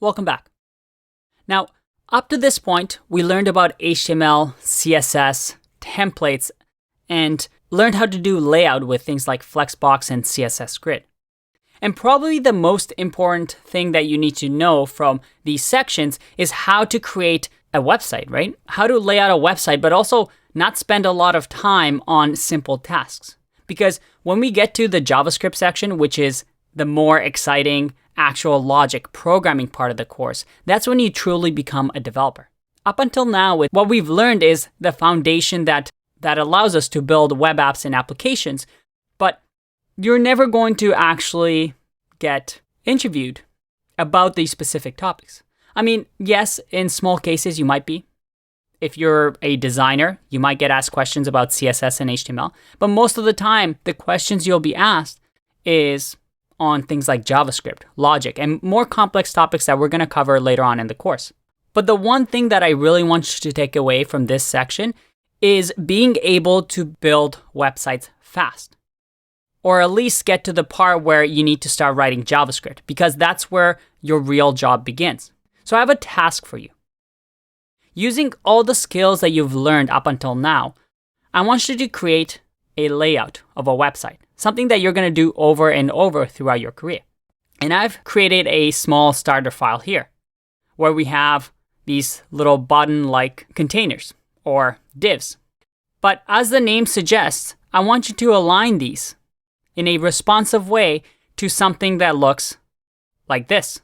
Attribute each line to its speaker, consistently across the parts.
Speaker 1: Welcome back. Now, up to this point, we learned about HTML, CSS, templates, and learned how to do layout with things like Flexbox and CSS Grid. And probably the most important thing that you need to know from these sections is how to create a website, right? How to lay out a website, but also not spend a lot of time on simple tasks. Because when we get to the JavaScript section, which is the more exciting actual logic programming part of the course, that's when you truly become a developer. Up until now, what we've learned is the foundation that allows us to build web apps and applications, but you're never going to actually get interviewed about these specific topics. I mean, yes, in small cases you might be. If you're a designer, you might get asked questions about CSS and HTML, but most of the time, the questions you'll be asked is on things like JavaScript, logic, and more complex topics that we're going to cover later on in the course. But the one thing that I really want you to take away from this section is being able to build websites fast. Or at least get to the part where you need to start writing JavaScript, because that's where your real job begins. So I have a task for you. Using all the skills that you've learned up until now, I want you to create a layout of a website, something that you're going to do over and over throughout your career. And I've created a small starter file here, where we have these little button-like containers, or divs. But as the name suggests, I want you to align these in a responsive way to something that looks like this.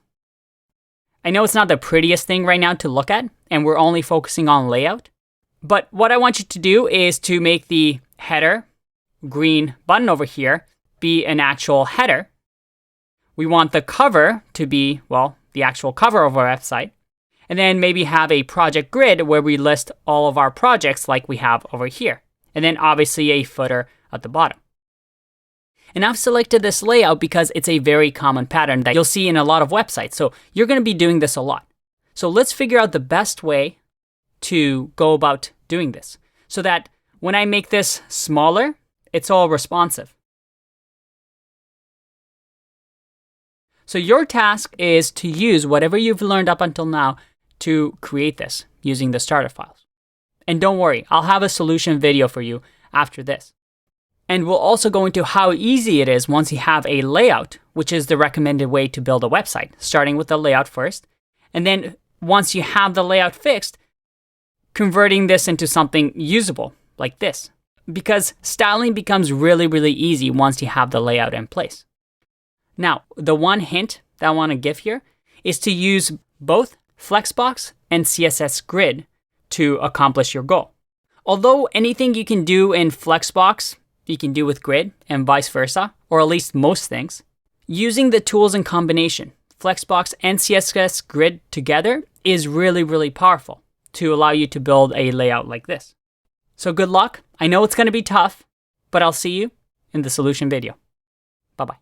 Speaker 1: I know it's not the prettiest thing right now to look at, and we're only focusing on layout. But what I want you to do is to make the header green button over here be an actual header. We want the cover to be, well, the actual cover of our website. And then maybe have a project grid where we list all of our projects like we have over here. And then obviously a footer at the bottom. And I've selected this layout because it's a very common pattern that you'll see in a lot of websites. So you're going to be doing this a lot. So let's figure out the best way to go about doing this so that when I make this smaller, it's all responsive. So your task is to use whatever you've learned up until now to create this using the starter files. And don't worry, I'll have a solution video for you after this. And we'll also go into how easy it is once you have a layout, which is the recommended way to build a website, starting with the layout first. And then once you have the layout fixed, converting this into something usable like this. Because styling becomes really, really easy once you have the layout in place. Now, the one hint that I want to give here is to use both Flexbox and CSS Grid to accomplish your goal. Although anything you can do in Flexbox, you can do with Grid and vice versa, or at least most things, using the tools in combination, Flexbox and CSS Grid together is really, really powerful to allow you to build a layout like this. So good luck. I know it's going to be tough, but I'll see you in the solution video. Bye-bye.